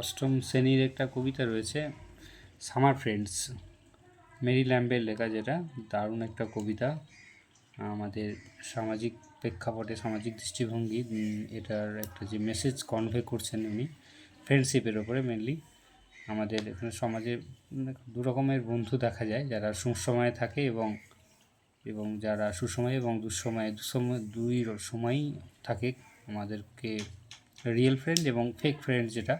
অষ্টম শ্রেণীর একটা কবিতা রয়েছে সামার ফ্রেন্ডস, মেরি ল্যাম্বের লেখা, যেটা দারুণ একটা কবিতা। আমাদের সামাজিক প্রেক্ষাপটে, সামাজিক দৃষ্টিভঙ্গি, এটার একটা যে মেসেজ কনভে করছেন উনি ফ্রেন্ডশিপের ওপরে মেনলি। আমাদের এখানে সমাজে দু রকমের বন্ধু দেখা যায়, যারা সুসময়ে থাকে এবং যারা সুসময়ে এবং দুঃসময়ে দুই সময়ই থাকে। আমাদেরকে রিয়েল ফ্রেন্ড এবং ফেক ফ্রেন্ড, যেটা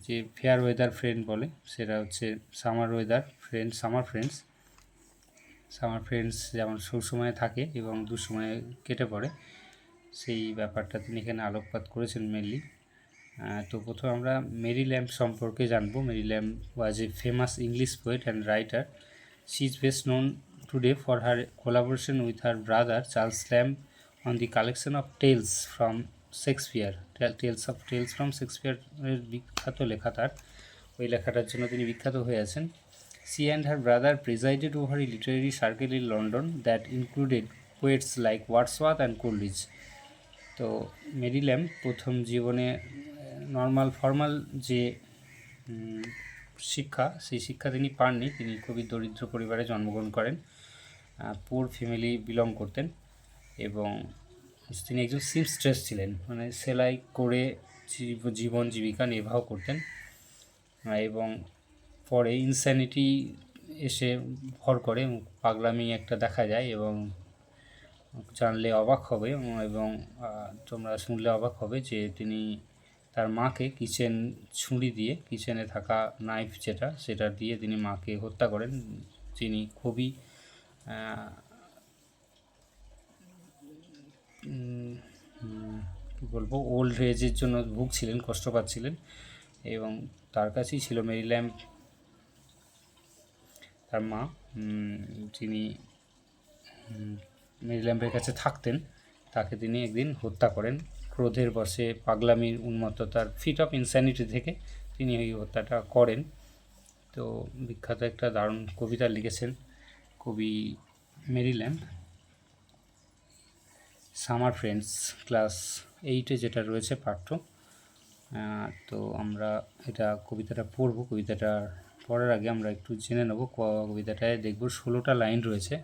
যে ফেয়ার ওয়েদার ফ্রেন্ড বলে, সেটা হচ্ছে সামার ফ্রেন্ডস যেমন সুসময়ে থাকে এবং দুঃসময়ে কেটে পড়ে, সেই ব্যাপারটা তিনি এখানে আলোকপাত করেছেন মেনলি। তো প্রথমে আমরা মেরি ল্যাম্ব সম্পর্কে জানবো। Mary Lamb was a famous English poet and writer. She is best known today for her collaboration with her brother Charles Lamb on the collection of tales from Shakespeare. Tales from Shakespeare এর বিখ্যাত লেখা, তার ওই লেখাটার জন্য তিনি বিখ্যাত হয়ে আছেন। She and her brother presided over a literary circle in London that included poets like Wordsworth and Coleridge. তো মেরি ল্যাম্ব প্রথম জীবনে ফর্মাল যে শিক্ষা, সেই শিক্ষা তিনি পাননি। তিনি খুবই দরিদ্র পরিবারে জন্মগ্রহণ করেন, পুর ফ্যামিলি বিলং করতেন, এবং তিনি একজন সিমস্ট্রেস ছিলেন, মানে সেলাই করে জীবন জীবিকা নির্বাহ করতেন। এবং পরে ইনস্যানিটি এসে ভর করে, পাগলামি একটা দেখা যায়, এবং জানলে অবাক হবে এবং তোমরা শুনলে অবাক হবে যে তিনি তার মাকে কিচেনে থাকা নাইফ সেটা দিয়ে তিনি মাকে হত্যা করেন। তিনি খুবই বলবো ওল্ড এজের জন্য ভুগছিলেন, কষ্ট পাচ্ছিলেন, এবং তার কাছেই ছিল মেরি ল্যাম্ব, তার মা। তিনি মেরি ল্যাম্বের কাছে থাকতেন, তাকে তিনি একদিন হত্যা করেন ক্রোধের বশে, পাগলামির উন্মত্ততার ফিট অফ ইনস্যানিটি থেকে তিনি এই হত্যাটা করেন। তো বিখ্যাত একটা দারুণ কবিতা লিখেছেন কবি Mary Lamb. Summer friends class 8-এ যেটা রয়েছে পাঠ্য। তো আমরা কবিতাটা পড়ব। কবিতাটা পড়ার আগে আমরা একটু জেনে নেব। কবিতাটায় দেখব 16টা লাইন রয়েছে।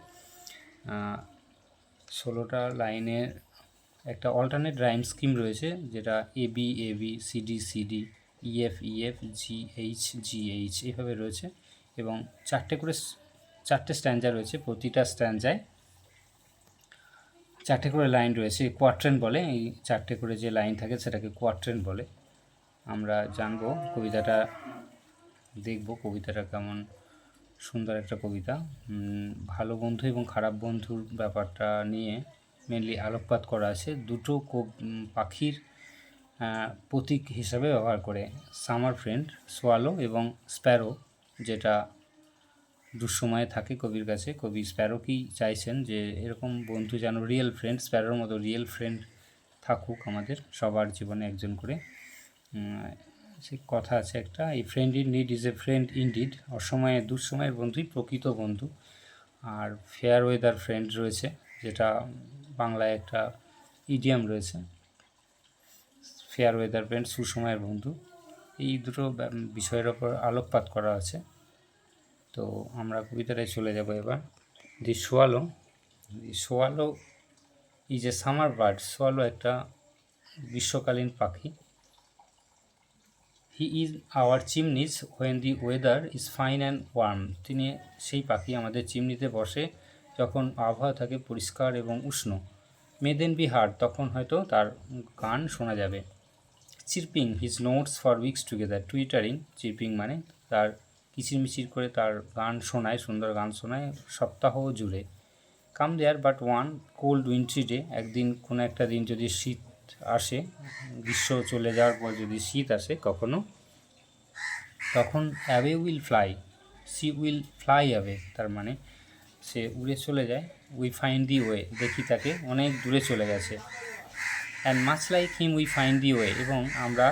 16টা লাইনের একটা অল্টারনেট রাইম স্কিম রয়েছে, যেটা A B A B, C D C D, E F E F, G H G H এইভাবে রয়েছে, এবং 4টে স্ট্যান্জা রয়েছে। প্রতিটা স্ট্যান্জায় 4টে করে লাইন রয়েছে, কোয়াট্রেন বলে। এই 4টে করে যে লাইন থাকে সেটাকে কোয়াট্রেন বলে। আমরা জানবো, কবিতাটা দেখব, কবিতাটা কেমন সুন্দর একটা কবিতা। ভালো বন্ধু এবং খারাপ বন্ধুর ব্যাপারটা নিয়ে মেনলি আলোকপাত করা আছে, দুটো পাখির প্রতীক হিসাবে ব্যবহার করে। সামার ফ্রেন্ড সোয়ালো এবং স্প্যারো, যেটা দুঃসময়ে থাকে কবির কাছে। কবি স্প্যারোকেই চাইছেন যে এরকম বন্ধু যেন রিয়েল ফ্রেন্ড, স্প্যারোর মতো রিয়েল ফ্রেন্ড থাকুক আমাদের সবার জীবনে একজন করে। সে কথা আছে একটা, এই friend in need is a friend indeed. অসময়ে দুঃসময়ের বন্ধুই প্রকৃত বন্ধু। আর ফেয়ার ওয়েদার ফ্রেন্ড রয়েছে, যেটা বাংলায় একটা ইডিয়াম রয়েছে, ফেয়ার ওয়েদার ফ্রেন্ড, সুসময়ের বন্ধু। এই দুটো বিষয়ের ওপর আলোকপাত করা আছে। তো আমরা কবিতাটায় চলে যাব এবার। The swallow is a summer bird. Swallow একটা গ্রীষ্মকালীন পাখি। He is our chimneys when the weather is fine and warm. তিনি সেই পাখি আমাদের চিমনিতে বসে যখন আবহাওয়া থাকে পরিষ্কার এবং উষ্ণ। মে দেন বি হার্ড, তখন হয়তো তার গান শোনা যাবে। Chirping his notes for weeks together. Twittering, chirping মানে তার কিচিরমিচির করে তার গান শোনায়, সুন্দর গান শোনায় সপ্তাহ জুড়ে। Come there but one cold wintry day. একদিন কোনো একটা দিন যদি শীত আসে, গ্রীষ্ম চলে যাওয়ার পর যদি শীত আসে কখনো, তখন away will fly, she will fly away, তার মানে সে উড়ে চলে যায়। উই ফাইন্ড দি ওয়ে, দেখি তাকে অনেক দূরে চলে গেছে। And much like him we find the way, এবং আমরা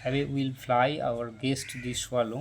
away will fly hour guest the swallow,